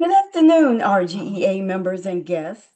Good afternoon, RGEA members and guests.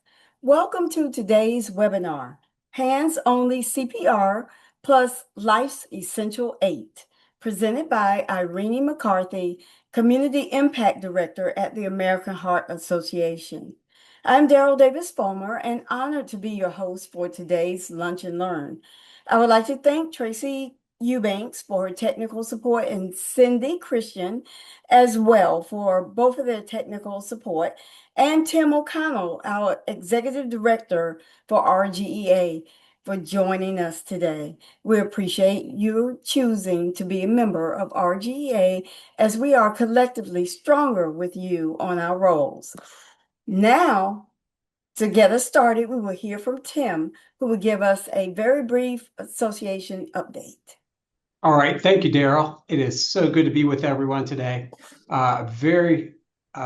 Welcome to today's webinar, Hands Only CPR plus Life's Essential 8, presented by Irini McCarthy, Community Impact Director at the American Heart Association. I'm Daryl Davis Fulmer and honored to be your host for today's Lunch and Learn. I would like to thank Tracy Eubanks for her technical support and Cindy Christian as well for both of their technical support, and Tim O'Connell, our Executive Director for RGEA, for joining us today. We appreciate you choosing to be a member of RGEA as we are collectively stronger with you on our roles. Now, to get us started, we will hear from Tim, who will give us a very brief association update. All right. Thank you, Daryl. It is so good to be with everyone today. Very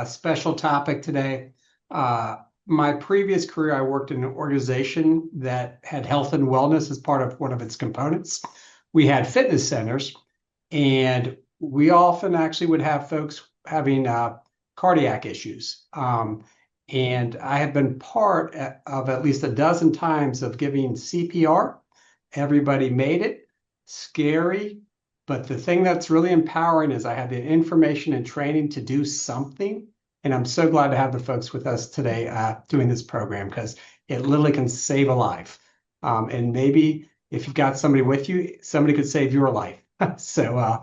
special topic today. My previous career, I worked in an organization that had health and wellness as part of one of its components. We had fitness centers, and we often actually would have folks having cardiac issues. And I have been part of at least a dozen times of giving CPR. Everybody made it. Scary, but the thing that's really empowering is I had the information and training to do something. And I'm so glad to have the folks with us today doing this program because it literally can save a life. And maybe if you've got somebody with you, somebody could save your life. So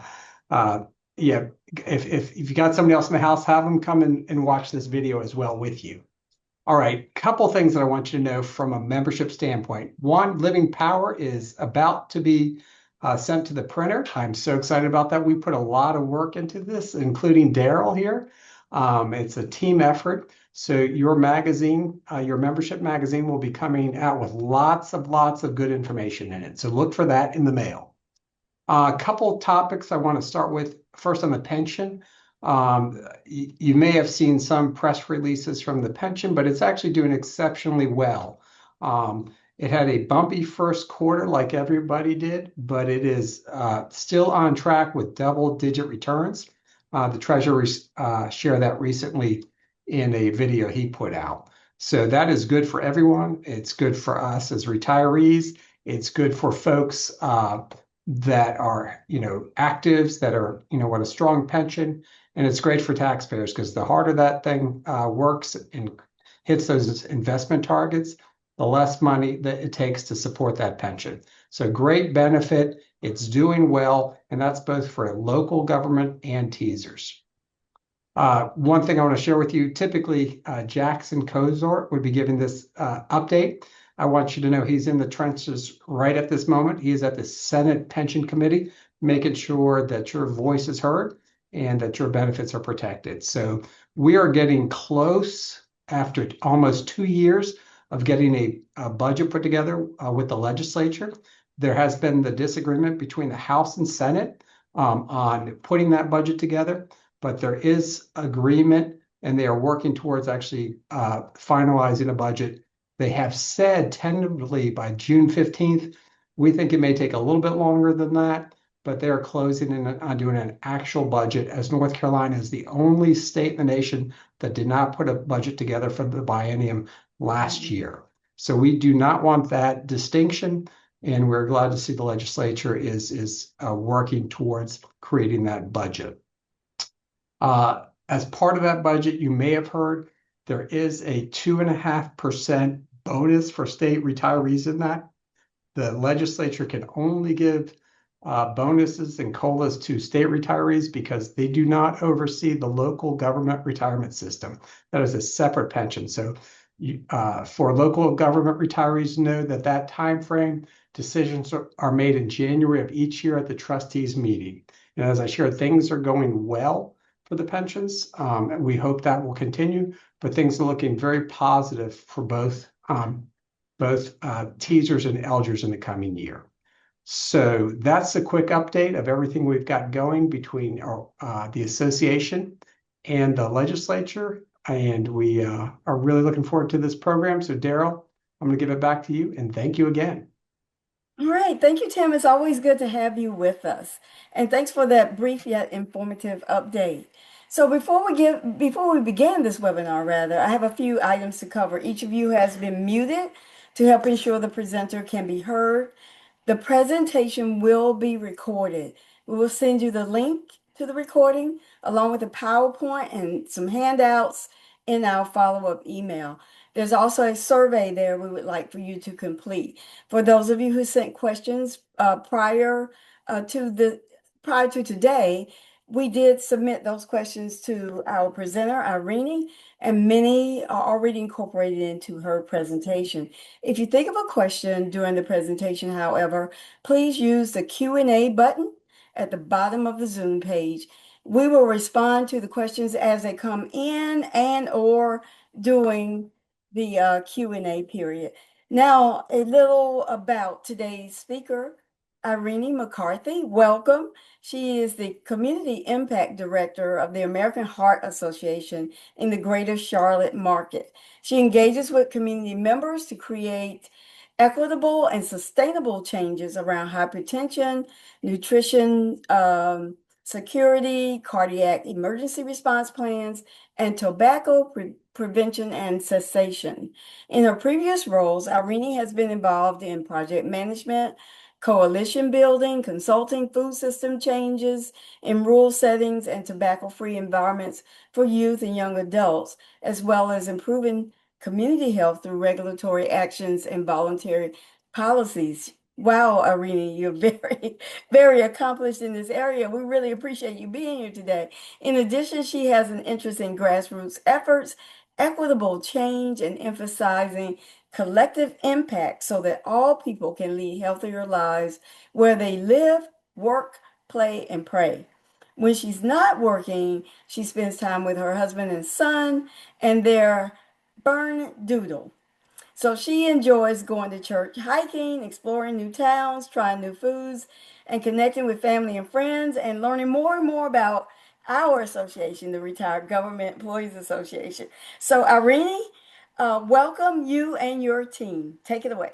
yeah, if you got somebody else in the house, have them come and watch this video as well with you. All right, couple things that I want you to know from a membership standpoint. One, Living Power is about to be sent to the printer. I'm so excited about that. We put a lot of work into this, including Daryl here. It's a team effort. So your magazine, your membership magazine will be coming out with lots of good information in it. So look for that in the mail. A couple topics I want to start with. First on the pension. You may have seen some press releases from the pension, but it's actually doing exceptionally well. It had a bumpy first quarter like everybody did, but it is still on track with double-digit returns. The treasurer shared that recently in a video he put out. So that is good for everyone. It's good for us as retirees. It's good for folks that are, actives, that are, want a strong pension. And it's great for taxpayers because the harder that thing works and hits those investment targets, the less money that it takes to support that pension. So great benefit. It's doing well, and that's both for local government and teasers. One thing I want to share with you, typically Jackson Kozort would be giving this update. I want you to know he's in the trenches right at this moment. He is at the Senate Pension Committee, making sure that your voice is heard and that your benefits are protected. So we are getting close after almost 2 years of getting a budget put together with the legislature. There has been the disagreement between the House and Senate on putting that budget together, but there is agreement and they are working towards actually finalizing a budget. They have said tentatively by June 15th. We think it may take a little bit longer than that, but they are closing in on doing an actual budget, as North Carolina is the only state in the nation that did not put a budget together for the biennium last year. So we do not want that distinction, and we're glad to see the legislature is working towards creating that budget. As part of that budget, you may have heard there is a 2.5% bonus for state retirees in that. The legislature can only give bonuses and COLAs to state retirees because they do not oversee the local government retirement system. That is a separate pension. So for local government retirees, know that time frame decisions are made in January of each year at the trustees meeting. And as I shared, things are going well for the pensions. And we hope that will continue, but things are looking very positive for both teasers and elgers in the coming year. So that's a quick update of everything we've got going between the association and the legislature. And we are really looking forward to this program. So Daryl, I'm going to give it back to you and thank you again. All right. Thank you, Tim. It's always good to have you with us. And thanks for that brief yet informative update. So before we begin this webinar, rather, I have a few items to cover. Each of you has been muted to help ensure the presenter can be heard. The presentation will be recorded. We will send you the link to the recording along with the PowerPoint and some handouts in our follow-up email. There's also a survey there we would like for you to complete. For those of you who sent questions prior to today, we did submit those questions to our presenter, Irini, and many are already incorporated into her presentation. If you think of a question during the presentation, however, please use the Q&A button at the bottom of the Zoom page. We will respond to the questions as they come in and or during the Q&A period. Now, a little about today's speaker, Irini McCarthy. Welcome. She is the Community Impact Director of the American Heart Association in the Greater Charlotte market. She engages with community members to create equitable and sustainable changes around hypertension, nutrition, security, cardiac emergency response plans, and tobacco prevention and cessation. In her previous roles, Irene has been involved in project management, coalition building, consulting food system changes in rural settings and tobacco-free environments for youth and young adults, as well as improving community health through regulatory actions and voluntary policies. Wow, Irene, you're very, very accomplished in this area. We really appreciate you being here today. In addition, she has an interest in grassroots efforts, equitable change, and emphasizing collective impact so that all people can lead healthier lives where they live, work, play, and pray. When she's not working, she spends time with her husband and son and their burn doodle. So she enjoys going to church, hiking, exploring new towns, trying new foods, and connecting with family and friends and learning more and more about our association, the Retired Government Employees Association. So Irene, welcome you and your team. Take it away.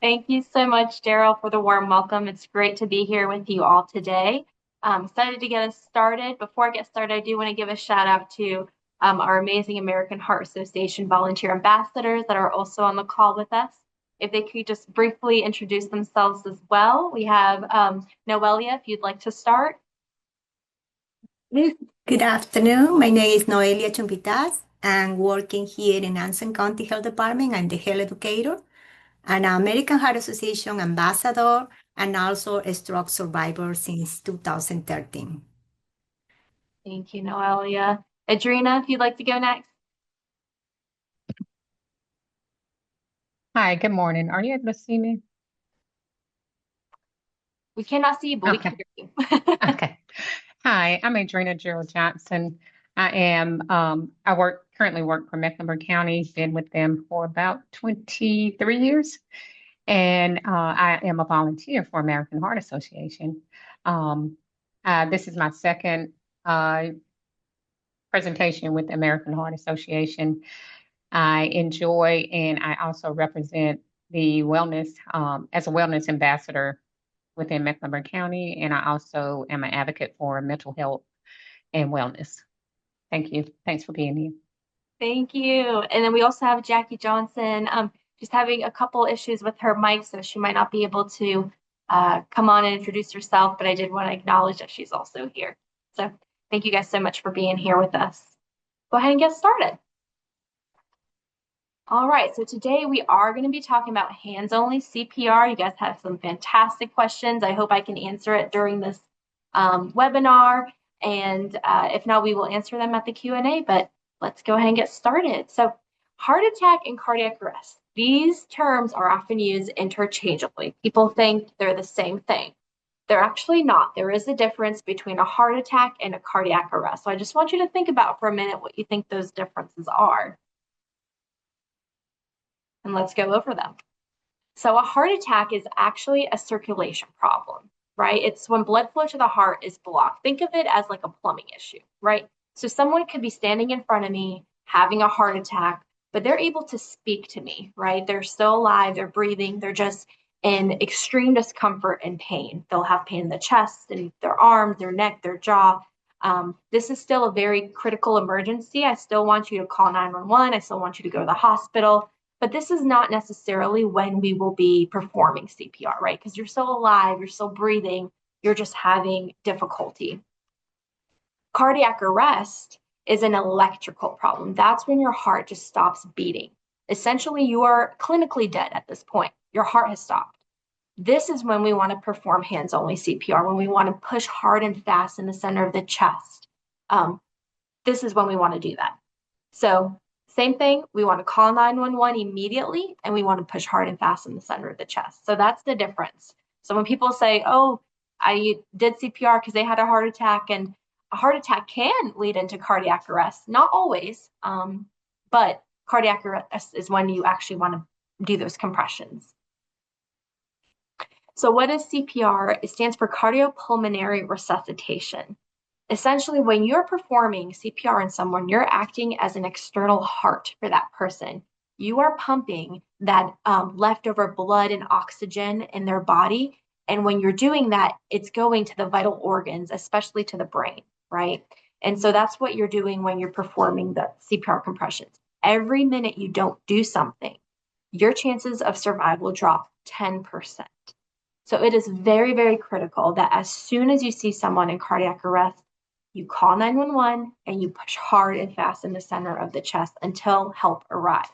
Thank you so much, Daryl, for the warm welcome. It's great to be here with you all today. I'm excited to get us started. Before I get started, I do want to give a shout out to our amazing American Heart Association volunteer ambassadors that are also on the call with us. If they could just briefly introduce themselves as well. We have Noelia, if you'd like to start. Good afternoon. My name is Noelia Chumpitas. I'm working here in Anson County Health Department. I'm the health educator and an American Heart Association ambassador and also a stroke survivor since 2013. Thank you, Noelia. Adrina, if you'd like to go next. Hi, good morning. Are you able to see me? We cannot see you, but we can hear you. Okay. Hi, I'm Adrina Gerald Johnson. I currently work for Mecklenburg County, been with them for about 23 years. And I am a volunteer for American Heart Association. This is my second presentation with the American Heart Association. I enjoy and I also represent the wellness as a wellness ambassador within Mecklenburg County, and I also am an advocate for mental health and wellness. Thank you. Thanks for being here. Thank you. And then we also have Jackie Johnson, just having a couple issues with her mic, so she might not be able to come on and introduce herself, but I did want to acknowledge that she's also here. So thank you guys so much for being here with us. Go ahead and get started. All right, so today we are going to be talking about hands-only CPR. You guys have some fantastic questions. I hope I can answer it during this webinar, and if not, we will answer them at the Q&A, but let's go ahead and get started. So heart attack and cardiac arrest. These terms are often used interchangeably. People think they're the same thing. They're actually not. There is a difference between a heart attack and a cardiac arrest. So I just want you to think about for a minute what you think those differences are. And let's go over them. So a heart attack is actually a circulation problem, right? It's when blood flow to the heart is blocked. Think of it as like a plumbing issue, right? So someone could be standing in front of me having a heart attack, but they're able to speak to me, right? They're still alive, they're breathing, they're just in extreme discomfort and pain. They'll have pain in the chest and their arms, their neck, their jaw, This is still a very critical emergency. I still want you to call 911. I still want you to go to the hospital. But this is not necessarily when we will be performing CPR, right? Because you're still alive, you're still breathing, you're just having difficulty. Cardiac arrest is an electrical problem. That's when your heart just stops beating. Essentially, you are clinically dead at this point. Your heart has stopped. This is when we want to perform hands-only CPR, when we want to push hard and fast in the center of the chest. This is when we want to do that. So same thing, we want to call 911 immediately, and we want to push hard and fast in the center of the chest. So that's the difference. So when people say, oh, I did CPR because they had a heart attack, and a heart attack can lead into cardiac arrest, not always, but cardiac arrest is when you actually want to do those compressions. So what is CPR? It stands for cardiopulmonary resuscitation. Essentially, when you're performing CPR on someone, you're acting as an external heart for that person. You are pumping that leftover blood and oxygen in their body. And when you're doing that, it's going to the vital organs, especially to the brain, right? And so that's what you're doing when you're performing the CPR compressions. Every minute you don't do something, your chances of survival drop 10%. So it is very, very critical that as soon as you see someone in cardiac arrest, you call 911 and you push hard and fast in the center of the chest until help arrives.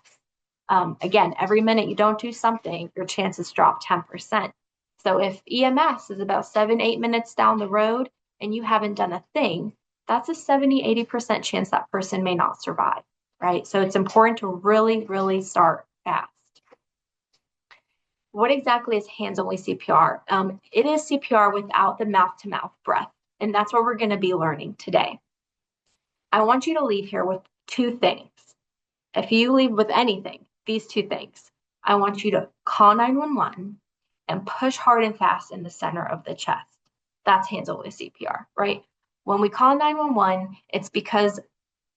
Again, every minute you don't do something, your chances drop 10%. So if EMS is about 7-8 minutes down the road and you haven't done a thing, that's a 70-80% chance that person may not survive, right? So it's important to really, really start fast. What exactly is hands-only CPR? It is CPR without the mouth-to-mouth breath, and that's what we're going to be learning today. I want you to leave here with two things. If you leave with anything, these two things. I want you to call 911 and push hard and fast in the center of the chest. That's hands-only CPR, right? When we call 911, it's because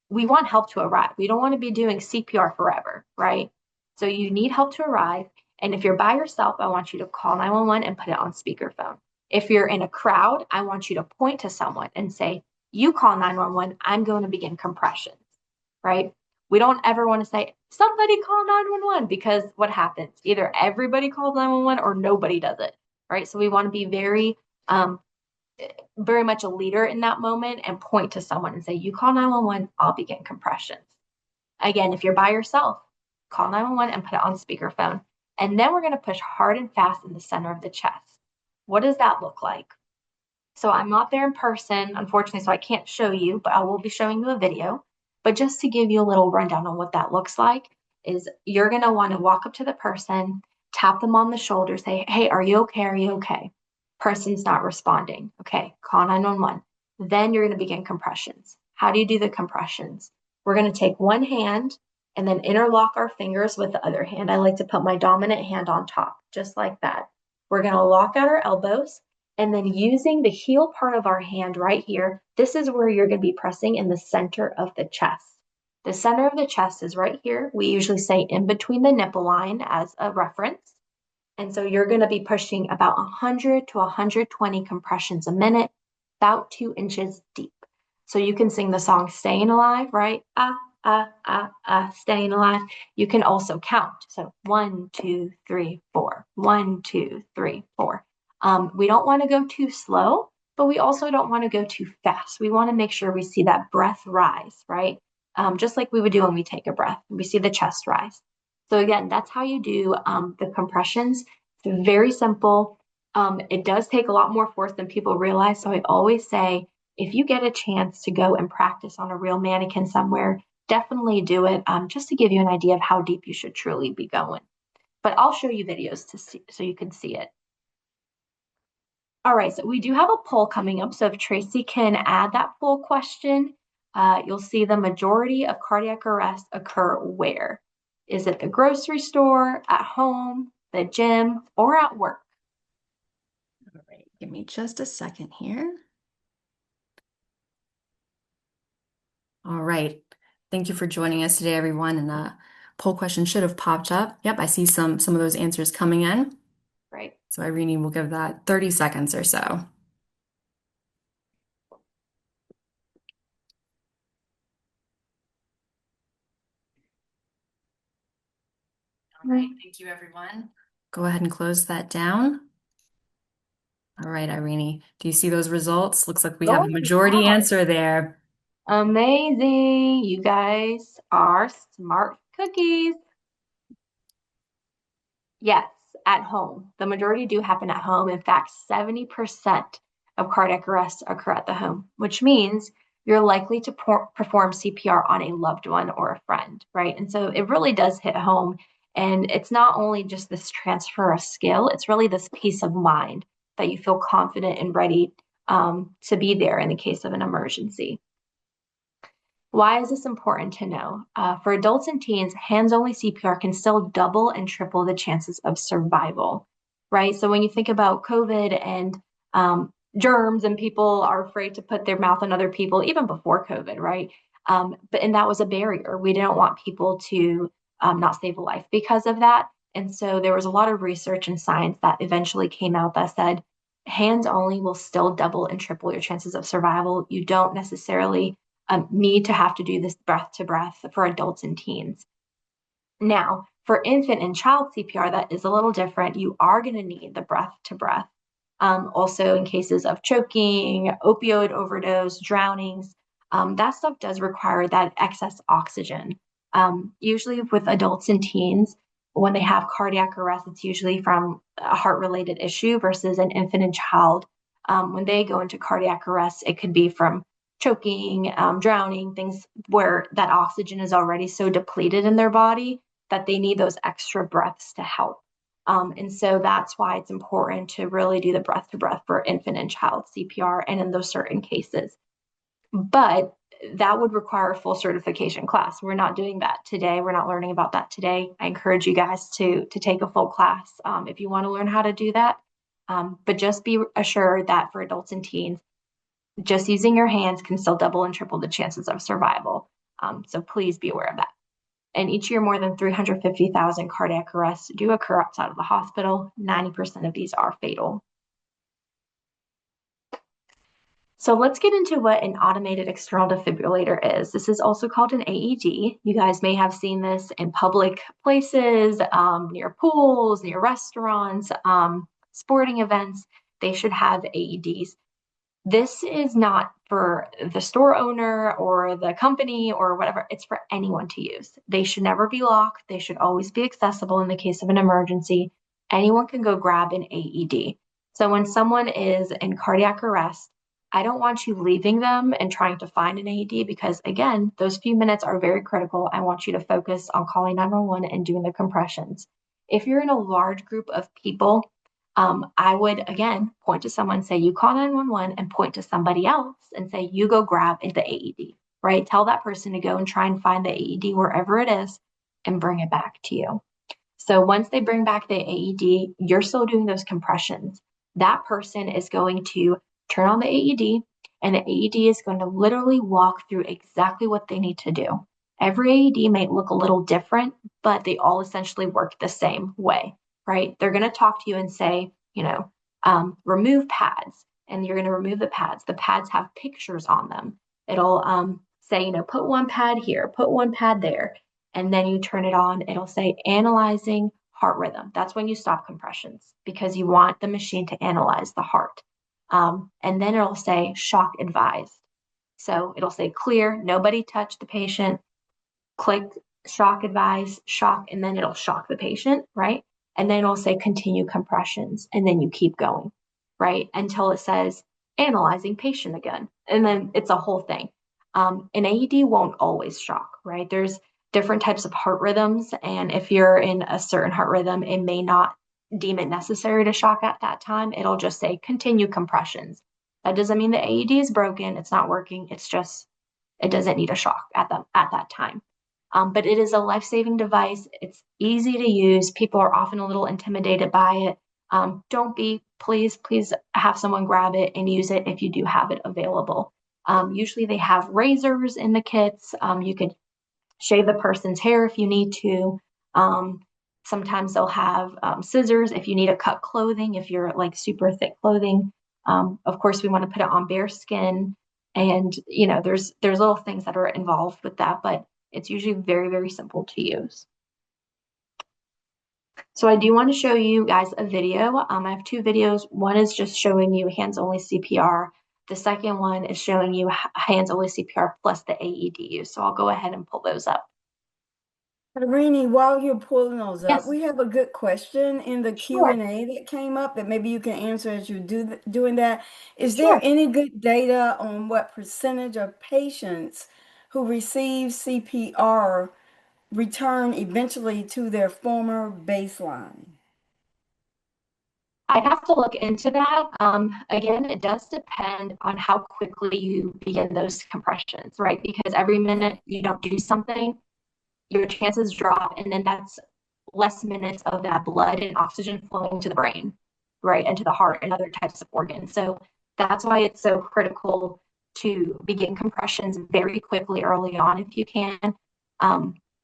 we want help to arrive. We don't want to be doing CPR forever, right? So you need help to arrive. And if you're by yourself, I want you to call 911 and put it on speakerphone. If you're in a crowd, I want you to point to someone and say, you call 911, I'm going to begin compressions, right? We don't ever want to say, somebody call 911, because what happens? Either everybody calls 911 or nobody does it, right? So we want to be very much a leader in that moment and point to someone and say, you call 911, I'll begin compressions. Again, if you're by yourself, call 911 and put it on speakerphone. And then we're going to push hard and fast in the center of the chest. What does that look like? So I'm not there in person, unfortunately, so I can't show you, but I will be showing you a video. But just to give you a little rundown on what that looks like, is you're going to want to walk up to the person, tap them on the shoulder, say, hey, are you okay? Are you okay? Person's not responding. Okay, call 911. Then you're going to begin compressions. How do you do the compressions? We're going to take one hand and then interlock our fingers with the other hand. I like to put my dominant hand on top, just like that. We're going to lock out our elbows, and then using the heel part of our hand right here, this is where you're going to be pressing in the center of the chest. The center of the chest is right here. We usually say in between the nipple line as a reference. And so you're going to be pushing about 100 to 120 compressions a minute, about 2 inches deep. So you can sing the song Staying Alive, right? Staying alive. You can also count. So 1, 2, 3, 4. 1, 2, 3, 4. We don't want to go too slow, but we also don't want to go too fast. We want to make sure we see that breath rise, right? Just like we would do when we take a breath. We see the chest rise. So again, that's how you do the compressions. It's very simple. It does take a lot more force than people realize. So I always say, if you get a chance to go and practice on a real mannequin somewhere, definitely do it, just to give you an idea of how deep you should truly be going. But I'll show you videos to see, so you can see it. All right, so we do have a poll coming up. So if Tracy can add that poll question, you'll see the majority of cardiac arrests occur where? Is it the grocery store, at home, the gym, or at work? All right, give me just a second here. All right. Thank you for joining us today, everyone. And the poll question should have popped up. Yep, I see some of those answers coming in. Right. So Irini will give that 30 seconds or so. All right, thank you, everyone. Go ahead and close that down. All right, Irini, do you see those results? Looks like we have a majority answer there. Amazing. You guys are smart cookies. Yes, at home. The majority do happen at home. In fact, 70% of cardiac arrests occur at the home, which means you're likely to perform CPR on a loved one or a friend, right? And so it really does hit home. And it's not only just this transfer of skill, it's really this peace of mind that you feel confident and ready to be there in the case of an emergency. Why is this important to know? For adults and teens, hands-only CPR can still double and triple the chances of survival, right? So when you think about COVID and germs, and people are afraid to put their mouth on other people, even before COVID, right? And that was a barrier. We didn't want people to not save a life because of that. And so there was a lot of research and science that eventually came out that said hands only will still double and triple your chances of survival. You don't necessarily need to have to do this breath to breath for adults and teens. Now, for infant and child CPR, that is a little different. You are going to need the breath to breath. Also, in cases of choking, opioid overdose, drownings, that stuff does require that excess oxygen. Usually with adults and teens, when they have cardiac arrest, it's usually from a heart-related issue versus an infant and child. When they go into cardiac arrest, it could be from choking, drowning, things where that oxygen is already so depleted in their body that they need those extra breaths to help. And so that's why it's important to really do the breath to breath for infant and child CPR and in those certain cases. But that would require a full certification class. We're not doing that today. We're not learning about that today. I encourage you guys to take a full class if you want to learn how to do that. But just be assured that for adults and teens, just using your hands can still double and triple the chances of survival. So please be aware of that. And each year, more than 350,000 cardiac arrests do occur outside of the hospital. 90% of these are fatal. So let's get into what an automated external defibrillator is. This is also called an AED. You guys may have seen this in public places, near pools, near restaurants, sporting events. They should have AEDs. This is not for the store owner or the company or whatever. It's for anyone to use. They should never be locked. They should always be accessible in the case of an emergency. Anyone can go grab an AED. So when someone is in cardiac arrest, I don't want you leaving them and trying to find an AED because, again, those few minutes are very critical. I want you to focus on calling 911 and doing the compressions. If you're in a large group of people, I would, again, point to someone, say, you call 911 and point to somebody else and say, you go grab the AED, right? Tell that person to go and try and find the AED wherever it is and bring it back to you. So once they bring back the AED, you're still doing those compressions. That person is going to turn on the AED, and the AED is going to literally walk through exactly what they need to do. Every AED may look a little different, but they all essentially work the same way. Right? They're going to talk to you and say, remove pads, and you're going to remove the pads. The pads have pictures on them. It'll say, put one pad here, put one pad there, and then you turn it on. It'll say analyzing heart rhythm. That's when you stop compressions because you want the machine to analyze the heart. And then it'll say shock advised. So it'll say clear, nobody touched the patient, click shock advised, shock, and then it'll shock the patient, right? And then it'll say continue compressions, and then you keep going, right? Until it says analyzing patient again. And then it's a whole thing. An AED won't always shock, right? There's different types of heart rhythms. And if you're in a certain heart rhythm, it may not deem it necessary to shock at that time. It'll just say continue compressions. That doesn't mean the AED is broken. It's not working. It's just, it doesn't need a shock at that time. But it is a life-saving device. It's easy to use. People are often a little intimidated by it. Don't be. Please have someone grab it and use it if you do have it available. Usually they have razors in the kits. You could shave the person's hair if you need to. Sometimes they'll have scissors if you need to cut clothing, if you're like super thick clothing. Of course, we want to put it on bare skin. And, there's little things that are involved with that, but it's usually very, very simple to use. So I do want to show you guys a video. I have two videos. One is just showing you hands-only CPR. The second one is showing you hands-only CPR plus the AED use. So I'll go ahead and pull those up. Irini, while you're pulling those up, Yes. we have a good question in the Sure. Q&A that came up that maybe you can answer as you doing that. Is Sure. there any good data on what percentage of patients who receive CPR return eventually to their former baseline? I have to look into that. Again, it does depend on how quickly you begin those compressions, right? Because every minute you don't do something, your chances drop, and then that's less minutes of that blood and oxygen flowing to the brain, right, and to the heart and other types of organs. So that's why it's so critical to begin compressions very quickly early on if you can,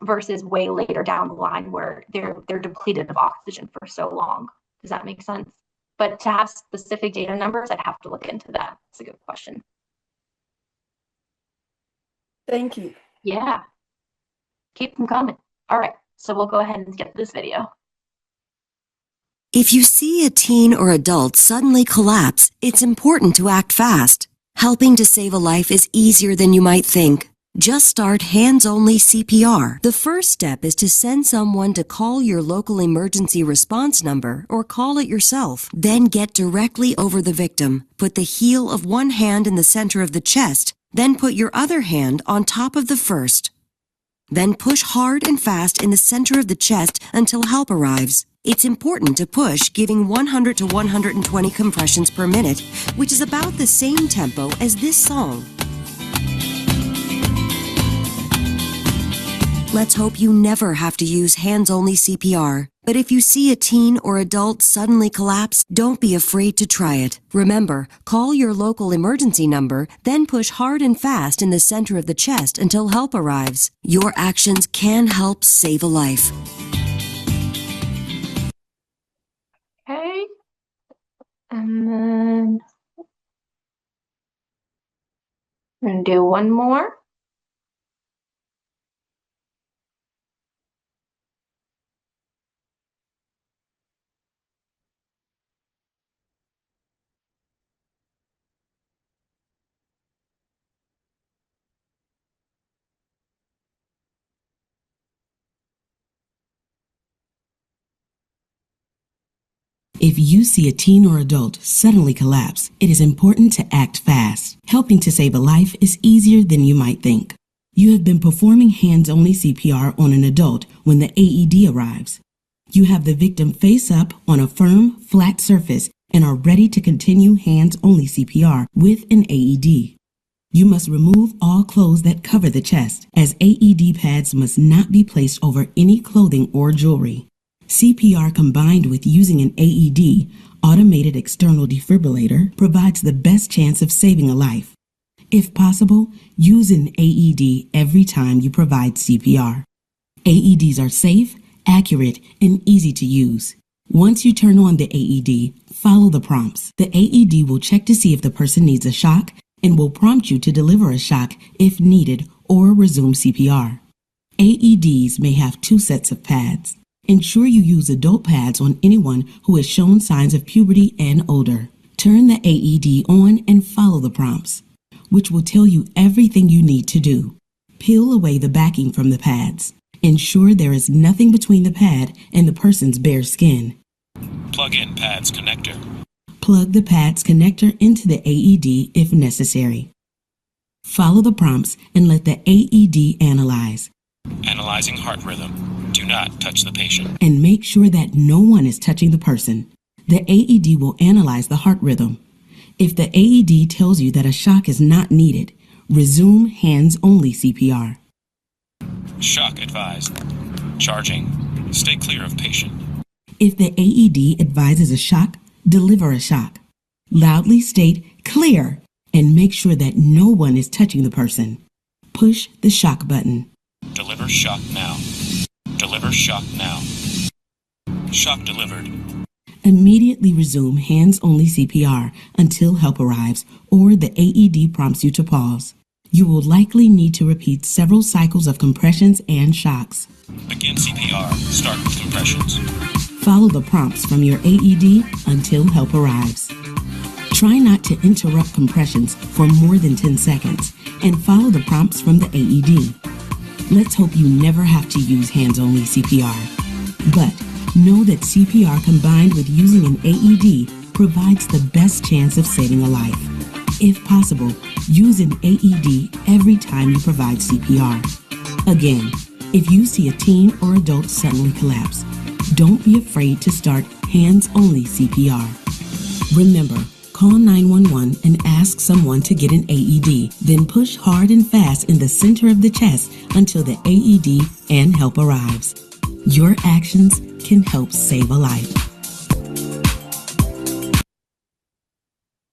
versus way later down the line where they're depleted of oxygen for so long. Does that make sense? But to have specific data numbers, I'd have to look into that. That's a good question. Thank you. Yeah. Keep them coming. All right. So we'll go ahead and get this video. If you see a teen or adult suddenly collapse, it's important to act fast. Helping to save a life is easier than you might think. Just start Hands Only CPR. The first step is to send someone to call your local emergency response number or call it yourself. Then get directly over the victim. Put the heel of one hand in the center of the chest, then put your other hand on top of the first. Then push hard and fast in the center of the chest until help arrives. It's important to push, giving 100 to 120 compressions per minute, which is about the same tempo as this song. Let's hope you never have to use hands-only CPR. But if you see a teen or adult suddenly collapse, don't be afraid to try it. Remember, call your local emergency number, then push hard and fast in the center of the chest until help arrives. Your actions can help save a life. Okay. And then I'm going to do one more. If you see a teen or adult suddenly collapse, it is important to act fast. Helping to save a life is easier than you might think. You have been performing hands-only CPR on an adult when the AED arrives. You have the victim face up on a firm, flat surface and are ready to continue hands-only CPR with an AED. You must remove all clothes that cover the chest, as AED pads must not be placed over any clothing or jewelry. CPR combined with using an AED, automated external defibrillator, provides the best chance of saving a life. If possible, use an AED every time you provide CPR. AEDs are safe, accurate, and easy to use. Once you turn on the AED, follow the prompts. The AED will check to see if the person needs a shock and will prompt you to deliver a shock if needed or resume CPR. AEDs may have 2 sets of pads. Ensure you use adult pads on anyone who has shown signs of puberty and older. Turn the AED on and follow the prompts, which will tell you everything you need to do. Peel away the backing from the pads. Ensure there is nothing between the pad and the person's bare skin. Plug in pads connector. Plug the pads connector into the AED if necessary. Follow the prompts and let the AED analyze. Analyzing heart rhythm. Do not touch the patient. And make sure that no one is touching the person. The AED will analyze the heart rhythm. If the AED tells you that a shock is not needed, resume hands-only CPR. Shock advised. Charging. Stay clear of patient. If the AED advises a shock, deliver a shock. Loudly state "clear" and make sure that no one is touching the person. Push the shock button. Deliver shock now. Deliver shock now. Shock delivered. Immediately resume hands-only CPR until help arrives or the AED prompts you to pause. You will likely need to repeat several cycles of compressions and shocks. Begin CPR. Start with compressions. Follow the prompts from your AED until help arrives. Try not to interrupt compressions for more than 10 seconds and follow the prompts from the AED. Let's hope you never have to use hands-only CPR. But know that CPR combined with using an AED provides the best chance of saving a life. If possible, use an AED every time you provide CPR. Again, if you see a teen or adult suddenly collapse, don't be afraid to start hands-only CPR. Remember, call 911 and ask someone to get an AED, then push hard and fast in the center of the chest until the AED and help arrives. Your actions can help save a life.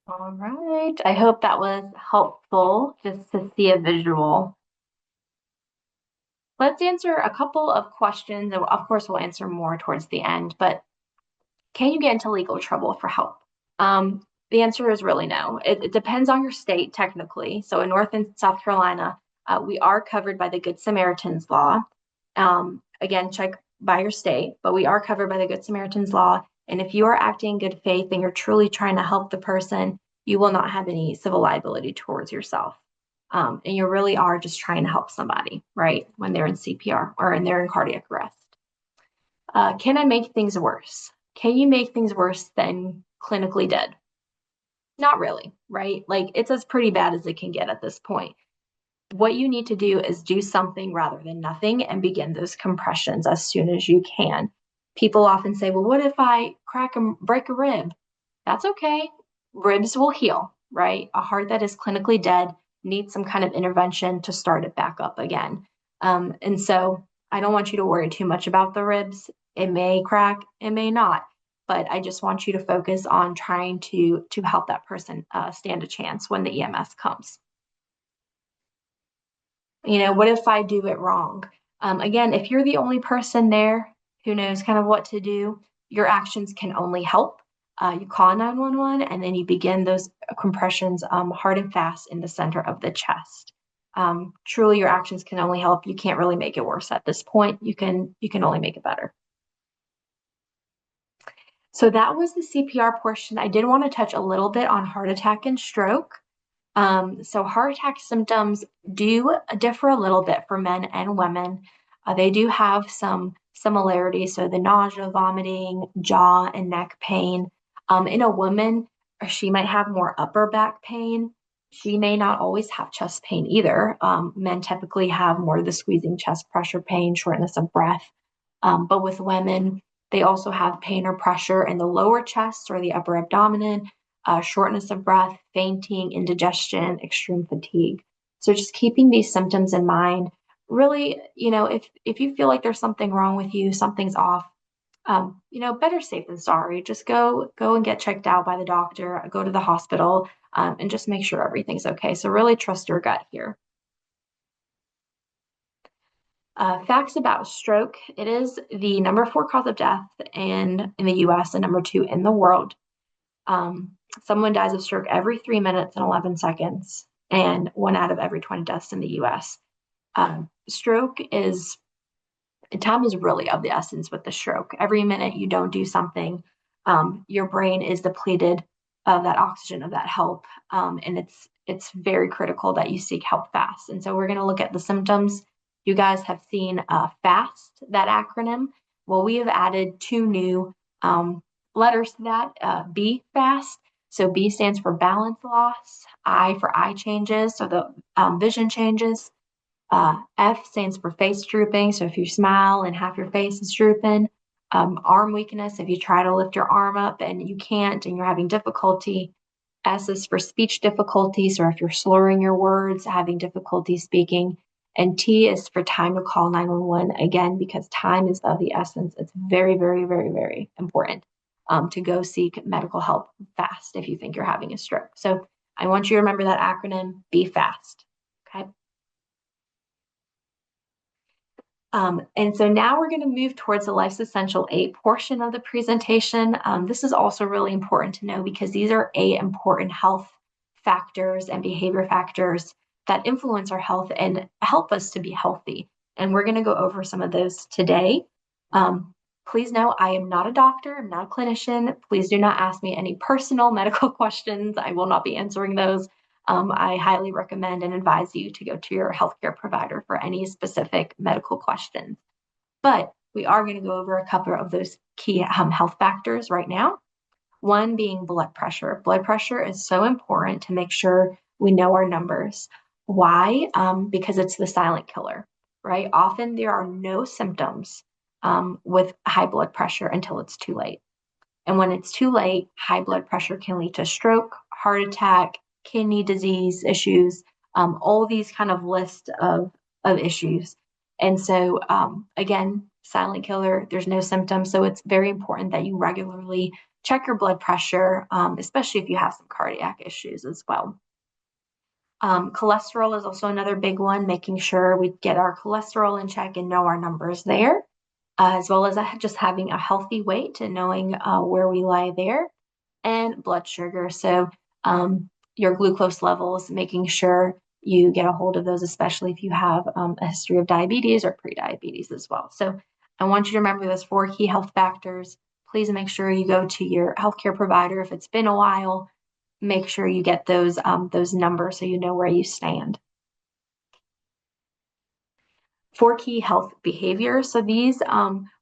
All right. I hope that was helpful just to see a visual. Let's answer a couple of questions, and of course we'll answer more towards the end, but can you get into legal trouble for help? The answer is really no. It depends on your state technically. So in North and South Carolina, we are covered by the Good Samaritan's Law. Again, check by your state, but we are covered by the Good Samaritan's Law. And if you are acting in good faith and you're truly trying to help the person, you will not have any civil liability towards yourself. And you really are just trying to help somebody, right? When they're in CPR or they're in cardiac arrest. Can I make things worse? Can you make things worse than clinically dead? Not really, right? Like it's as pretty bad as it can get at this point. What you need to do is do something rather than nothing and begin those compressions as soon as you can. People often say, well, what if I break a rib? That's okay. Ribs will heal, right? A heart that is clinically dead needs some kind of intervention to start it back up again. And so I don't want you to worry too much about the ribs. It may crack, it may not, but I just want you to focus on trying to help that person stand a chance when the EMS comes. You know, what if I do it wrong? Again, if you're the only person there who knows kind of what to do, your actions can only help. You call 911 and then you begin those compressions hard and fast in the center of the chest. Truly, your actions can only help. You can't really make it worse at this point. You can only make it better. So that was the CPR portion. I did want to touch a little bit on heart attack and stroke. So heart attack symptoms do differ a little bit for men and women. They do have some similarities. So the nausea, vomiting, jaw and neck pain. In a woman, she might have more upper back pain. She may not always have chest pain either. Men typically have more of the squeezing chest pressure pain, shortness of breath. But with women, they also have pain or pressure in the lower chest or the upper abdomen, shortness of breath, fainting, indigestion, extreme fatigue. So just keeping these symptoms in mind, really, you know, if you feel like there's something wrong with you, something's off, you know, better safe than sorry. Just go and get checked out by the doctor, go to the hospital, and just make sure everything's okay. So really trust your gut here. Facts about stroke. It is the number 4 cause of death in the US and number 2 in the world. Someone dies of stroke every 3 minutes and 11 seconds, and 1 out of every 20 deaths in the US. Time is really of the essence with the stroke. Every minute you don't do something, your brain is depleted of that oxygen, of that help, and it's very critical that you seek help fast. And so we're going to look at the symptoms. You guys have seen FAST, that acronym. Well, we have added 2 new letters to that, B, FAST. So B stands for balance loss, I for eye changes, so the vision changes. F stands for face drooping, so if you smile and half your face is drooping. Arm weakness, if you try to lift your arm up and you can't and you're having difficulty. S is for speech difficulties, or if you're slurring your words, having difficulty speaking. And T is for time to call 911, again, because time is of the essence. It's very, very, very, very important to go seek medical help fast if you think you're having a stroke. So I want you to remember that acronym, be fast, okay? And so now we're going to move towards the Life's Essential 8 portion of the presentation. This is also really important to know because these are 8 important health factors and behavior factors that influence our health and help us to be healthy. And we're going to go over some of those today. Please know I am not a doctor, I'm not a clinician. Please do not ask me any personal medical questions. I will not be answering those. I highly recommend and advise you to go to your healthcare provider for any specific medical questions. But we are going to go over a couple of those key health factors right now. One being blood pressure. Blood pressure is so important to make sure we know our numbers. Why? Because it's the silent killer, right? Often there are no symptoms with high blood pressure until it's too late. And when it's too late, high blood pressure can lead to stroke, heart attack, kidney disease issues, all these kind of list of issues. And so, again, silent killer, there's no symptoms. So it's very important that you regularly check your blood pressure, especially if you have some cardiac issues as well. Cholesterol is also another big one, making sure we get our cholesterol in check and know our numbers there, as well as just having a healthy weight and knowing where we lie there, and blood sugar. So your glucose levels, making sure you get a hold of those, especially if you have a history of diabetes or prediabetes as well. So I want you to remember those 4 key health factors. Please make sure you go to your healthcare provider if it's been a while. Make sure you get those numbers so you know where you stand. 4 key health behaviors. So these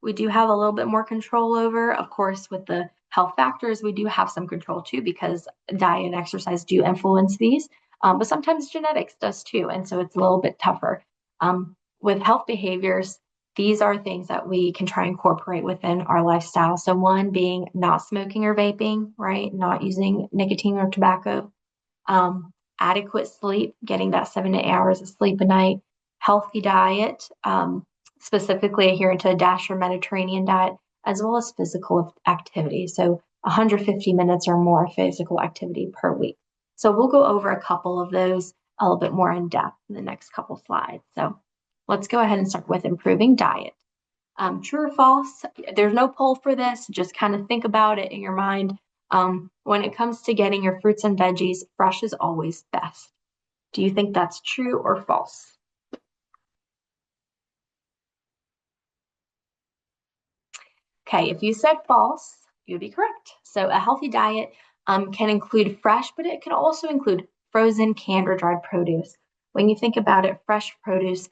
we do have a little bit more control over. Of course, with the health factors, we do have some control too, because diet and exercise do influence these. But sometimes genetics does too. And so it's a little bit tougher. With health behaviors, these are things that we can try and incorporate within our lifestyle. So one being not smoking or vaping, right? Not using nicotine or tobacco. Adequate sleep, getting that 7 to 8 hours of sleep a night. Healthy diet, specifically adhering to a DASH or Mediterranean diet, as well as physical activity. So 150 minutes or more physical activity per week. So we'll go over a couple of those a little bit more in depth in the next couple slides. So let's go ahead and start with improving diet. True or false? There's no poll for this. Just kind of think about it in your mind. When it comes to getting your fruits and veggies, fresh is always best. Do you think that's true or false? Okay, if you said false, you'd be correct. So a healthy diet can include fresh, but it can also include frozen, canned, or dried produce. When you think about it, fresh produce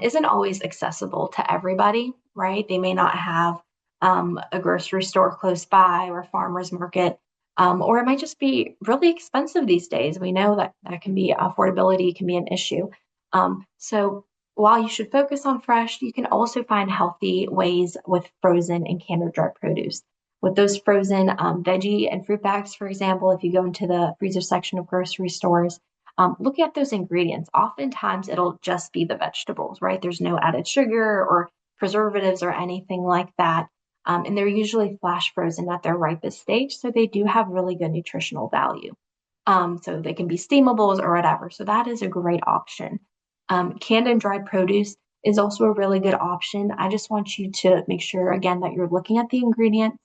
isn't always accessible to everybody, right? They may not have a grocery store close by or a farmer's market, or it might just be really expensive these days. We know that can be affordability can be an issue. So while you should focus on fresh, you can also find healthy ways with frozen and canned or dried produce. With those frozen veggie and fruit bags, for example, if you go into the freezer section of grocery stores, look at those ingredients. Oftentimes, it'll just be the vegetables, right? There's no added sugar or preservatives or anything like that. And they're usually flash frozen at their ripest stage, so they do have really good nutritional value. So they can be steamables or whatever. So that is a great option. Canned and dried produce is also a really good option. I just want you to make sure, again, that you're looking at the ingredients,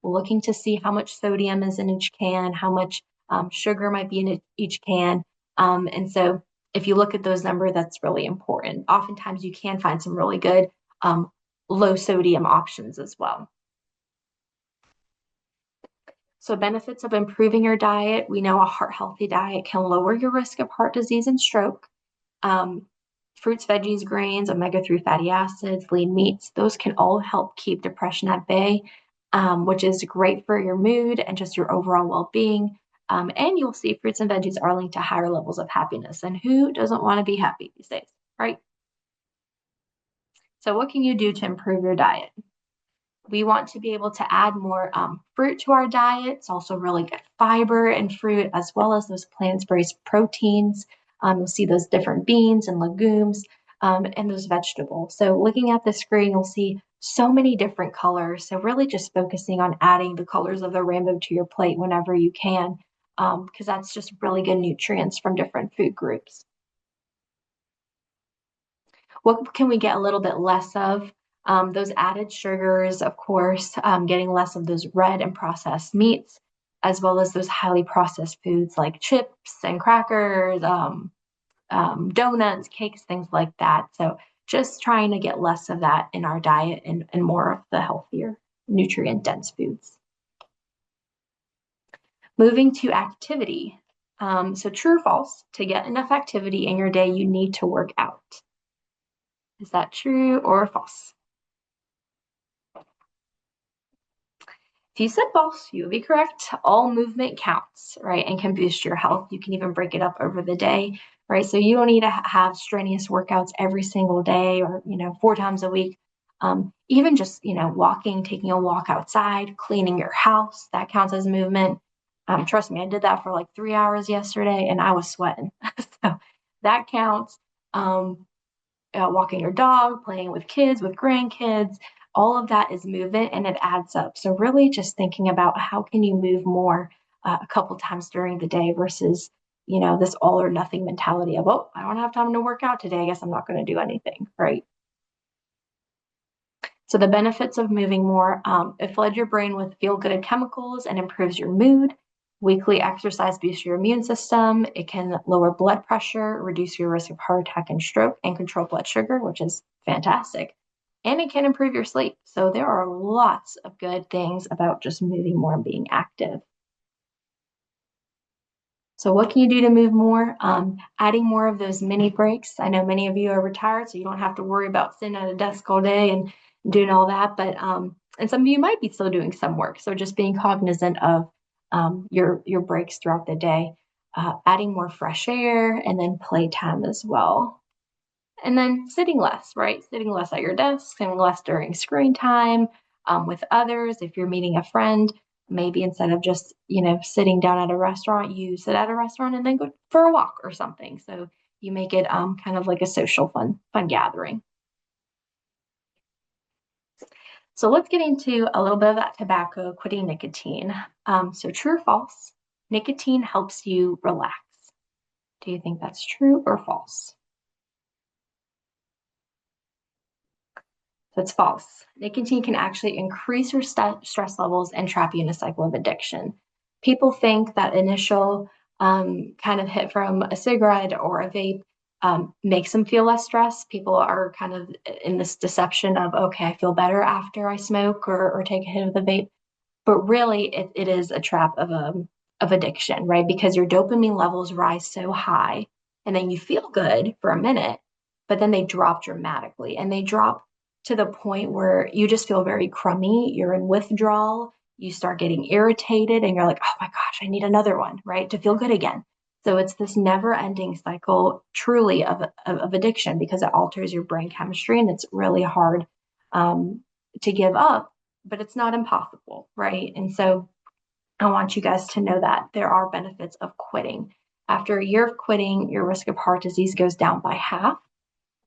looking to see how much sodium is in each can, how much sugar might be in each can. And so if you look at those numbers, that's really important. Oftentimes you can find some really good low sodium options as well. So benefits of improving your diet. We know a heart healthy diet can lower your risk of heart disease and stroke. Fruits, veggies, grains, omega-3 fatty acids, lean meats, those can all help keep depression at bay, which is great for your mood and just your overall well-being. And you'll see fruits and veggies are linked to higher levels of happiness. And who doesn't want to be happy these days, right? So what can you do to improve your diet? We want to be able to add more fruit to our diet. It's also really good fiber in fruit, as well as those plant-based proteins. You'll see those different beans and legumes and those vegetables. So looking at the screen, you'll see so many different colors. So really just focusing on adding the colors of the rainbow to your plate whenever you can, because that's just really good nutrients from different food groups. What can we get a little bit less of? Those added sugars, of course, getting less of those red and processed meats, as well as those highly processed foods like chips and crackers, donuts, cakes, things like that. So just trying to get less of that in our diet and more of the healthier, nutrient-dense foods. Moving to activity. So true or false, to get enough activity in your day, you need to work out. Is that true or false? If you said false, you would be correct. All movement counts, right, and can boost your health. You can even break it up over the day, right? So you don't need to have strenuous workouts every single day or, 4 times a week. Even just, walking, taking a walk outside, cleaning your house, that counts as movement. Trust me, I did that for like 3 hours yesterday and I was sweating. So that counts. Walking your dog, playing with kids, with grandkids, all of that is movement and it adds up. So really just thinking about how can you move more a couple times during the day versus, this all or nothing mentality of, oh, I don't have time to work out today. I guess I'm not going to do anything, right? So the benefits of moving more, it floods your brain with feel-good chemicals and improves your mood. Weekly exercise boosts your immune system. It can lower blood pressure, reduce your risk of heart attack and stroke, and control blood sugar, which is fantastic. And it can improve your sleep. So there are lots of good things about just moving more and being active. So what can you do to move more? Adding more of those mini breaks. I know many of you are retired, so you don't have to worry about sitting at a desk all day and doing all that. But and some of you might be still doing some work. So just being cognizant of your breaks throughout the day, adding more fresh air, and then playtime as well. And then sitting less, right? Sitting less at your desk, sitting less during screen time with others. If you're meeting a friend, maybe instead of just, sitting down at a restaurant, you sit at a restaurant and then go for a walk or something. So you make it kind of like a social fun gathering. So let's get into a little bit of that tobacco, quitting nicotine. So true or false, nicotine helps you relax. Do you think that's true or false? So it's false. Nicotine can actually increase your stress levels and trap you in a cycle of addiction. People think that initial kind of hit from a cigarette or a vape makes them feel less stressed. People are kind of in this deception of, okay, I feel better after I smoke or take a hit of the vape. But really, it is a trap of addiction, right? Because your dopamine levels rise so high, and then you feel good for a minute, but then they drop dramatically, and they drop to the point where you just feel very crummy. You're in withdrawal. You start getting irritated, and you're like, oh my gosh, I need another one, right? To feel good again. So it's this never-ending cycle, truly, of addiction because it alters your brain chemistry, and it's really hard to give up, but it's not impossible, right? And so I want you guys to know that there are benefits of quitting. After a year of quitting, your risk of heart disease goes down by half.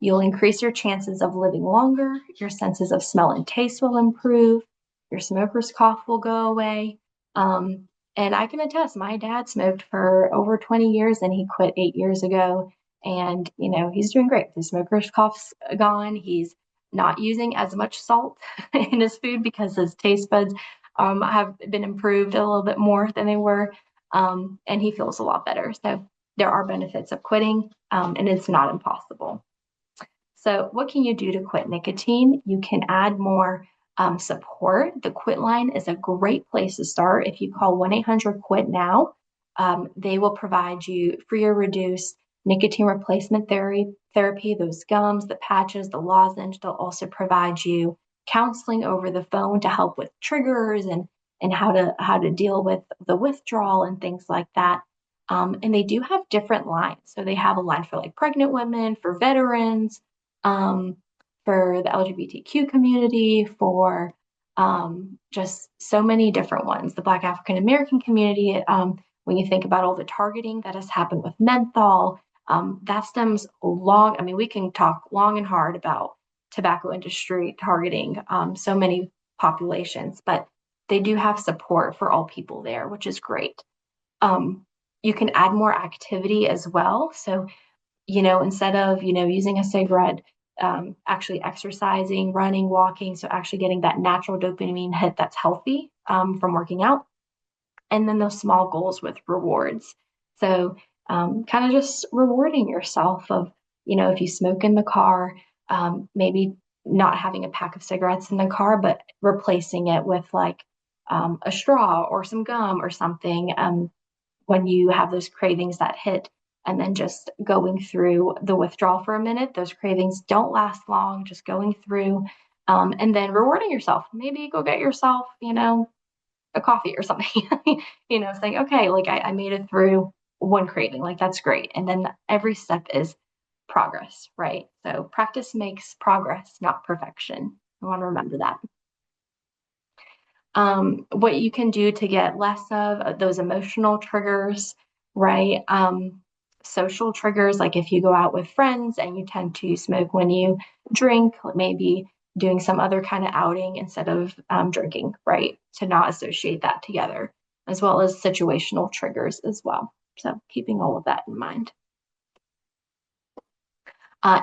You'll increase your chances of living longer. Your senses of smell and taste will improve. Your smoker's cough will go away. And I can attest, my dad smoked for over 20 years and he quit 8 years ago. And, he's doing great. The smoker's cough's gone. He's not using as much salt in his food because his taste buds have been improved a little bit more than they were. And he feels a lot better. So there are benefits of quitting, and it's not impossible. So what can you do to quit nicotine? You can add more support. The Quit line is a great place to start. If you call 1-800-QUIT-NOW, they will provide you free or reduced nicotine replacement therapy, those gums, the patches, the lozenge. They'll also provide you counseling over the phone to help with triggers and how to deal with the withdrawal and things like that. And they do have different lines. So they have a line for like pregnant women, for veterans, for the LGBTQ community, for just so many different ones. The Black African American community, when you think about all the targeting that has happened with menthol, that stems long. I mean, we can talk long and hard about tobacco industry targeting so many populations, but they do have support for all people there, which is great. You can add more activity as well. So, instead of, using a cigarette, actually exercising, running, walking. So actually getting that natural dopamine hit that's healthy from working out. And then those small goals with rewards. So kind of just rewarding yourself of, if you smoke in the car, maybe not having a pack of cigarettes in the car, but replacing it with like a straw or some gum or something when you have those cravings that hit, and then just going through the withdrawal for a minute. Those cravings don't last long, just going through, and then rewarding yourself. Maybe go get yourself, a coffee or something, saying, okay, like I made it through one craving, like that's great. And then every step is progress, right? So practice makes progress, not perfection. I want to remember that. What you can do to get less of those emotional triggers, right? Social triggers, like if you go out with friends and you tend to smoke when you drink, maybe doing some other kind of outing instead of drinking, right? To not associate that together, as well as situational triggers as well. So keeping all of that in mind.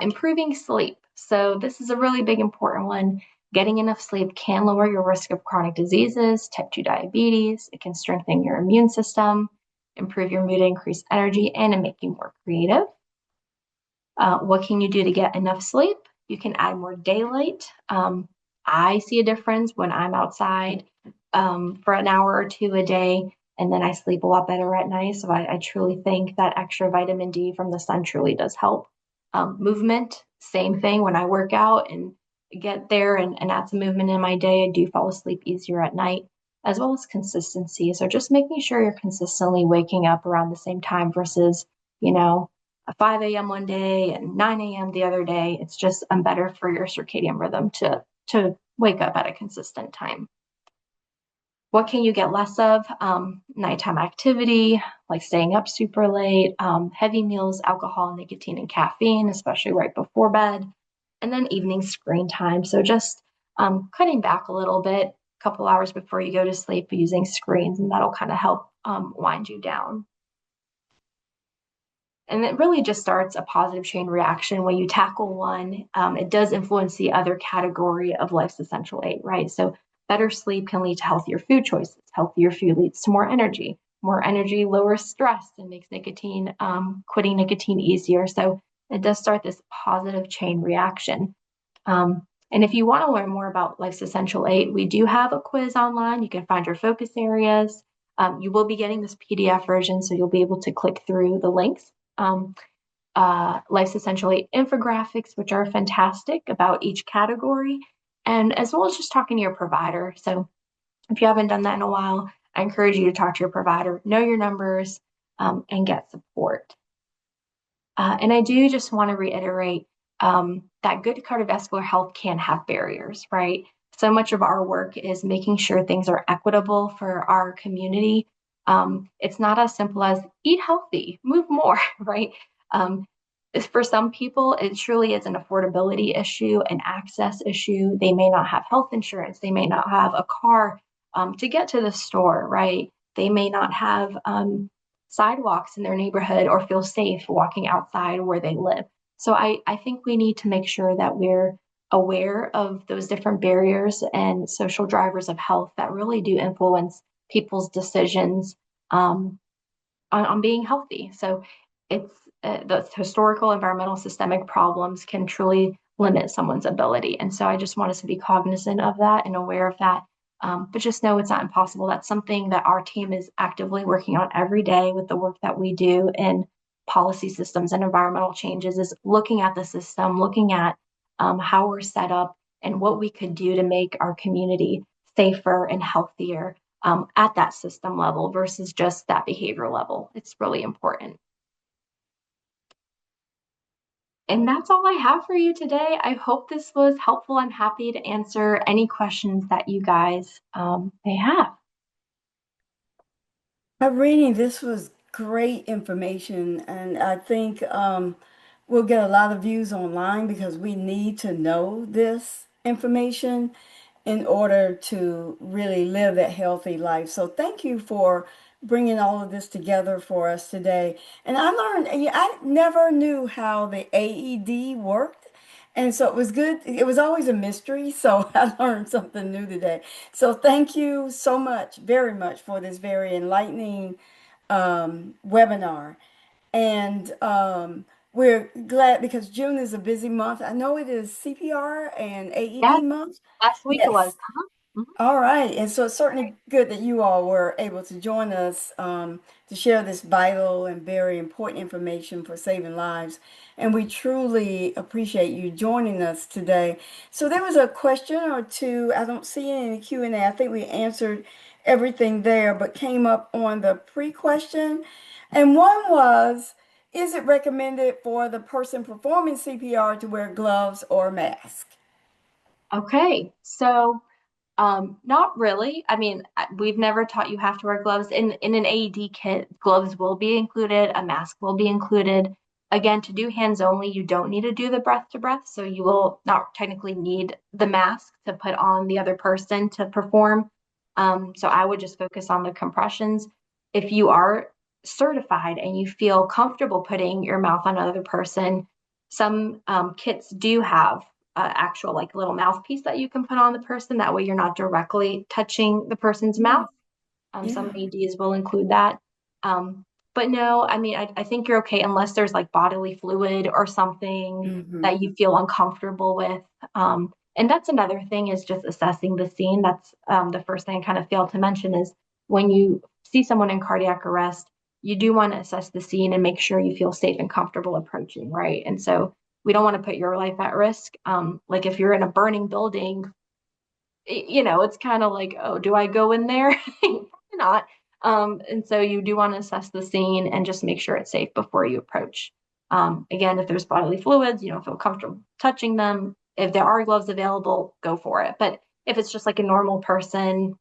Improving sleep. So this is a really big important one. Getting enough sleep can lower your risk of chronic diseases, type 2 diabetes. It can strengthen your immune system, improve your mood, increase energy, and make you more creative. What can you do to get enough sleep? You can add more daylight. I see a difference when I'm outside for an hour or two a day, and then I sleep a lot better at night. So I truly think that extra vitamin D from the sun truly does help. Movement, same thing. When I work out and get there and add some movement in my day, I do fall asleep easier at night, as well as consistency. So just making sure you're consistently waking up around the same time versus, a 5 a.m. one day and 9 a.m. the other day. It's just better for your circadian rhythm to wake up at a consistent time. What can you get less of? Nighttime activity, like staying up super late, heavy meals, alcohol, nicotine, and caffeine, especially right before bed, and then evening screen time. So just cutting back a little bit, a couple hours before you go to sleep using screens, and that'll kind of help wind you down. And it really just starts a positive chain reaction. When you tackle one, it does influence the other category of life's essential 8, right? So better sleep can lead to healthier food choices. Healthier food leads to more energy. More energy lowers stress and makes quitting nicotine easier. So it does start this positive chain reaction. And if you want to learn more about Life's Essential 8, we do have a quiz online. You can find your focus areas. You will be getting this PDF version, so you'll be able to click through the links. Life's Essential 8 infographics, which are fantastic about each category, and as well as just talking to your provider. So if you haven't done that in a while, I encourage you to talk to your provider, know your numbers, and get support. And I do just want to reiterate that good cardiovascular health can have barriers, right? So much of our work is making sure things are equitable for our community. It's not as simple as eat healthy, move more, right? For some people, it truly is an affordability issue, an access issue. They may not have health insurance. They may not have a car to get to the store, right? They may not have sidewalks in their neighborhood or feel safe walking outside where they live. So I think we need to make sure that we're aware of those different barriers and social drivers of health that really do influence people's decisions on being healthy. So it's the historical, environmental, systemic problems can truly limit someone's ability. And so I just want us to be cognizant of that and aware of that. But just know it's not impossible. That's something that our team is actively working on every day with the work that we do in policy systems and environmental changes, is looking at the system, looking at how we're set up and what we could do to make our community safer and healthier at that system level versus just that behavior level. It's really important. And that's all I have for you today. I hope this was helpful. I'm happy to answer any questions that you guys may have. Irini, this was great information, and I think we'll get a lot of views online because we need to know this information in order to really live that healthy life. So thank you for bringing all of this together for us today. And I learned, I never knew how the AED worked. And so it was good. It was always a mystery. So I learned something new today. So thank you so much, very much, for this very enlightening webinar. And we're glad because June is a busy month. I know it is CPR and Yeah, AED month. last week it was. Yes. Mhm. All right. And so it's certainly good that you all were able to join us to share this vital and very important information for saving lives. And we truly appreciate you joining us today. So there was a question or two. I don't see it in the Q&A. I think we answered everything there, but came up on the pre-question. And one was, is it recommended for the person performing CPR to wear gloves or mask? Okay, so not really. I mean, we've never taught you have to wear gloves. In an AED kit, gloves will be included, a mask will be included. Again, to do hands only, you don't need to do the breath to breath, so you will not technically need the mask to put on the other person to perform. So I would just focus on the compressions. If you are certified and you feel comfortable putting your mouth on another person, some kits do have actual like little mouthpiece that you can put on the person. That way you're not directly touching the person's mouth. Some Yeah. ADs will include that. Um, but no, I mean, I think you're okay unless there's like bodily fluid or something Mm-hmm. that you feel uncomfortable with. And that's another thing is just assessing the scene. That's the first thing I kind of failed to mention is when you see someone in cardiac arrest, you do want to assess the scene and make sure you feel safe and comfortable approaching, right? And so we don't want to put your life at risk. Like if you're in a burning building, it's kind of like, oh, do I go in there? Probably not. And so you do want to assess the scene and just make sure it's safe before you approach. Again, if there's bodily fluids, you don't feel comfortable touching them. If there are gloves available, go for it. But if it's just like a normal person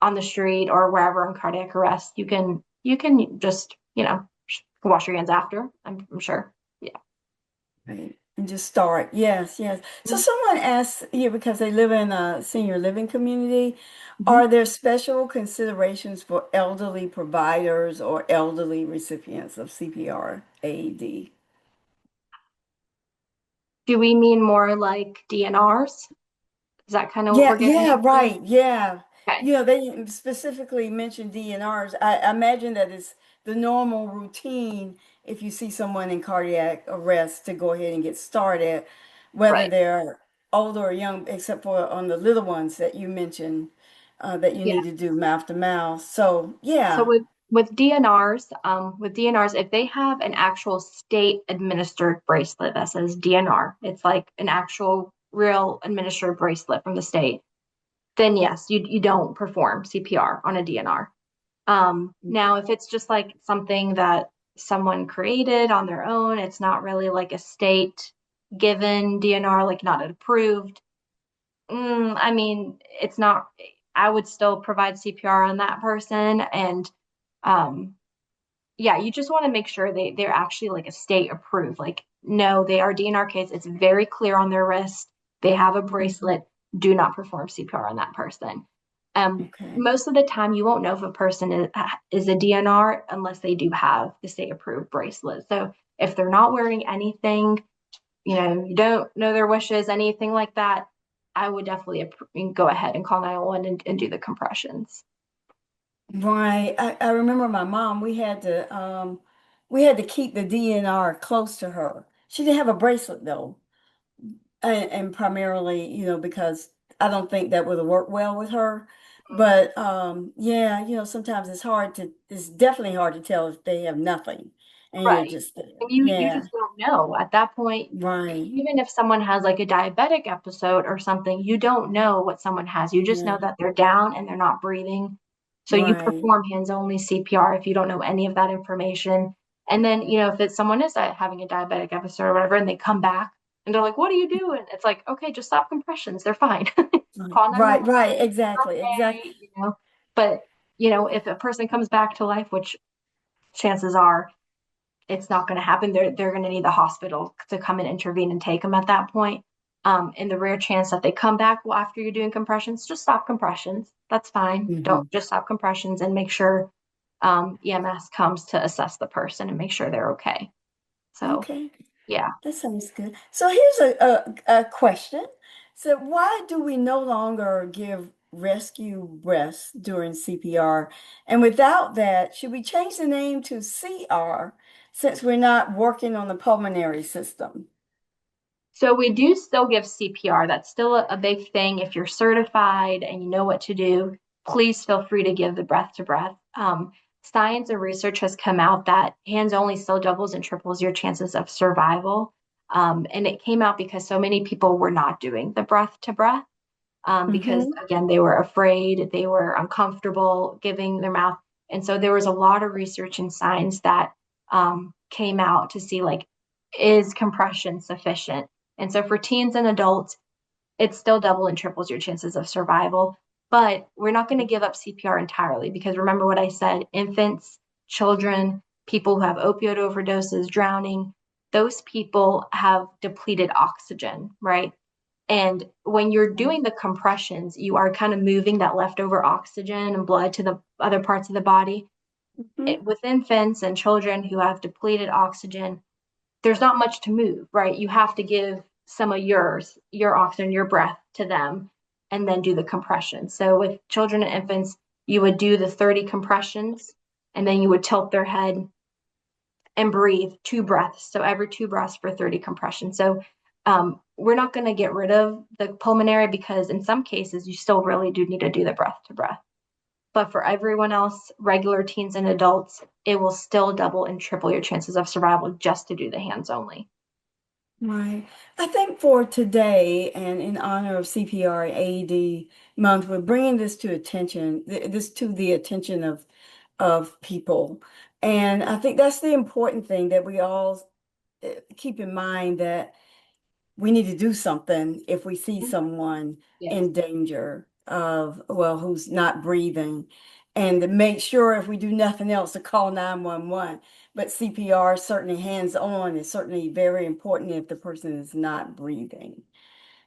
on the street or wherever in cardiac arrest, you can just wash your hands after. I'm sure. Yeah. Right. And just start. Yes, yes. So someone asked here because they live in a senior living community, Mhm. are there special considerations for elderly providers or elderly recipients of CPR AED? Do we mean more like DNRs? Is that kind of what Yeah, we're getting yeah, into? right. Yeah. Okay. They specifically mentioned DNRs. I imagine that it's the normal routine if you see someone in cardiac arrest to go ahead and get started, whether Right. they're older or young, except for on the little ones that you mentioned that you Yeah. need to do mouth to mouth. So, So yeah. with DNRs, if they have an actual state administered bracelet that says DNR, it's like an actual real administered bracelet from the state, then yes, you don't perform CPR on a DNR. Now, if it's just like something that someone created on their own, it's not really like a state given DNR, like not approved. I mean, it's not, I would still provide CPR on that person. And um, yeah, you just want to make sure they're actually like a state approved. Like, no, they are DNR kids. It's very clear on their wrist. They have a bracelet. Do not perform CPR on that person. Okay. Most of the time, you won't know if a person is a DNR unless they do have the state approved bracelet. So if they're not wearing anything, you don't know their wishes, anything like that, I would definitely go ahead and call 911 and do the compressions. Right. I remember my mom, we had to keep the DNR close to her. She didn't have a bracelet though. And primarily, because I don't think that would have worked well with her. But yeah, sometimes it's definitely hard to tell if they have nothing and you're Right. just there. And you Yeah, just don't know at that point. right. Even if someone has like a diabetic episode or something, you don't know what someone has. You just know Yeah, that they're down and they're not breathing. So you right. perform hands only CPR if you don't know any of that information. And then, if it's someone is having a diabetic episode or whatever, and they come back and they're like, "What are you doing?" It's like, okay, just stop compressions. They're fine. Call Right, 911. right, exactly, exactly. Okay. But, if a person comes back to life, which chances are it's not going to happen. They're going to need the hospital to come and intervene and take them at that point. In the rare chance that they come back after you're doing compressions, just stop compressions. That's fine. Don't Hmm. just stop compressions and make sure EMS comes to assess the person and make sure they're okay. So Okay. yeah. That sounds good. So here's a question. So why do we no longer give rescue breaths during CPR? And without that, should we change the name to CR since we're not working on the pulmonary system? So we do still give CPR. That's still a big thing. If you're certified and you know what to do, please feel free to give the breath to breath. Science and research has come out that hands only still doubles and triples your chances of survival. And it came out because so many people were not doing the breath to breath because, again, they were afraid, they were uncomfortable giving their mouth. And so there was a lot of research and science that came out to see, like, is compression sufficient? And so for teens and adults, it's still double and triples your chances of survival. But we're not going to give up CPR entirely because remember what I said, infants, children, people who have opioid overdoses, drowning, those people have depleted oxygen, right? And when you're doing the compressions, you are kind of moving that leftover oxygen and blood to the other parts of the body. With infants and children who have depleted oxygen, there's not much to move, right? You have to give some of your oxygen, your breath to them, and then do the compression. So with children and infants, you would do the 30 compressions, and then you would tilt their head and breathe 2 breaths. So every 2 breaths for 30 compressions. So we're not going to get rid of the pulmonary because in some cases, you still really do need to do the breath to breath. But for everyone else, regular teens and adults, it will still double and triple your chances of survival just to do the hands only. Right. I think for today and in honor of CPR and AED month, we're bringing this to attention, this to the attention of people. And I think that's the important thing that we all keep in mind, that we need to do something if we see someone in danger of, well, who's not breathing, and to make sure, if we do nothing else, to call 911. But CPR, certainly hands on, is certainly very important if the person is not breathing.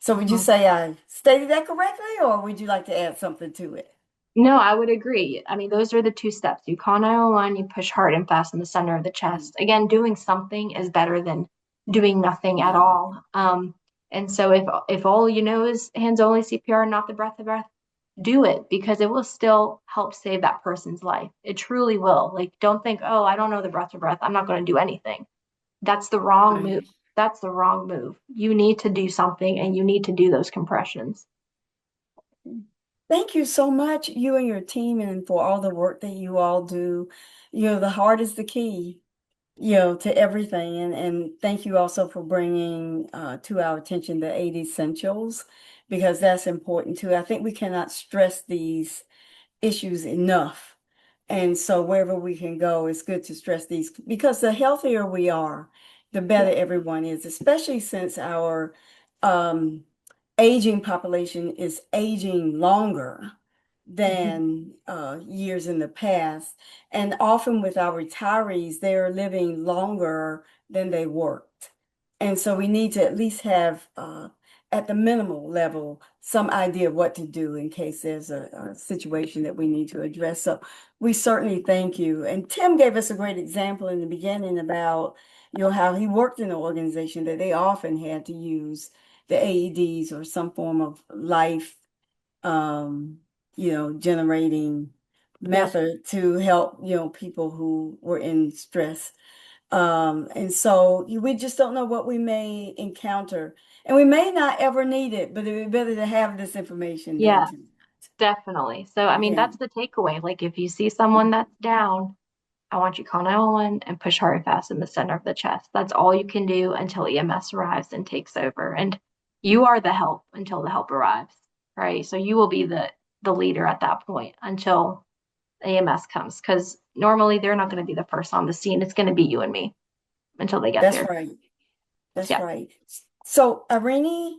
So would you say I stated that correctly, or would you like to add something to it? No, I would agree. I mean, those are the 2 steps. You call 911, you push hard and fast in the center of the chest. Again, doing something is better than doing nothing at all. And so if all you know is hands only CPR, not the breath to breath, do it because it will still help save that person's life. It truly will. Like, don't think, oh, I don't know the breath to breath, I'm not going to do anything. That's the wrong move. That's the wrong move. You need to do something and you need to do those compressions. Thank you so much, you and your team, and for all the work that you all do. The heart is the key, to everything. And thank you also for bringing to our attention the 8 essentials, because that's important too. I think we cannot stress these issues enough. And so wherever we can go, it's good to stress these, because the healthier we are, the better everyone is, especially since our aging population is aging longer than years in the past. And often with our retirees, they're living longer than they worked. And so we need to at least have, at the minimal level, some idea of what to do in case there's a situation that we need to address. So we certainly thank you. And Tim gave us a great example in the beginning about, how he worked in an organization that they often had to use the AEDs or some form of life, generating method to help, people who were in stress. And so we just don't know what we may encounter, and we may not ever need it, but it would be better to have this information than to. Definitely. So, I mean, that's the takeaway. Like, if you see someone that's down, I want you to call 911 and push hard and fast in the center of the chest. That's all you can do until EMS arrives and takes over. And you are the help until the help arrives, right? So you will be the leader at that point until EMS comes, because normally they're not going to be the first on the scene. It's going to be you and me until they get That's there. right. That's right. So, Irini,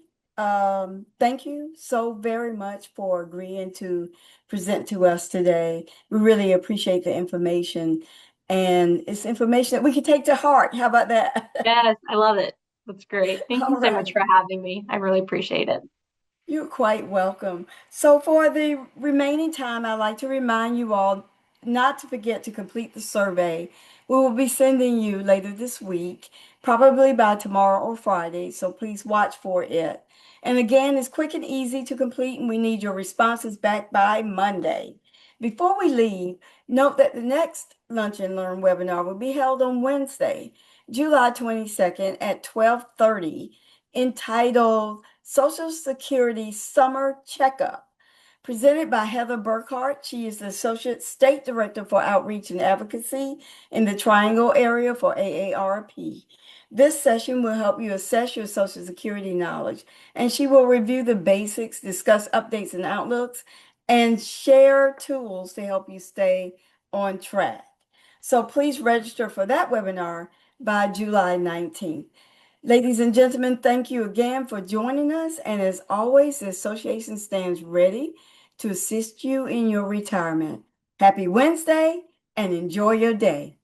thank you so very much for agreeing to present to us today. We really appreciate the information, and it's information that we can take to heart. How about that? Yes, I love it. That's great. Thank you so much for having me. I really appreciate it. You're quite welcome. So for the remaining time, I'd like to remind you all not to forget to complete the survey. We will be sending you later this week, probably by tomorrow or Friday, so please watch for it. And again, it's quick and easy to complete, and we need your responses back by Monday. Before we leave, note that the next Lunch and Learn webinar will be held on Wednesday, July 22nd at 12:30, entitled Social Security Summer Checkup. Presented by Heather Burkhart. She is the Associate State Director for Outreach and Advocacy in the Triangle area for AARP. This session will help you assess your Social Security knowledge, and she will review the basics, discuss updates and outlooks, and share tools to help you stay on track. So please register for that webinar by July 19th. Ladies and gentlemen, thank you again for joining us. And as always, the association stands ready to assist you in your retirement. Happy Wednesday and enjoy your day.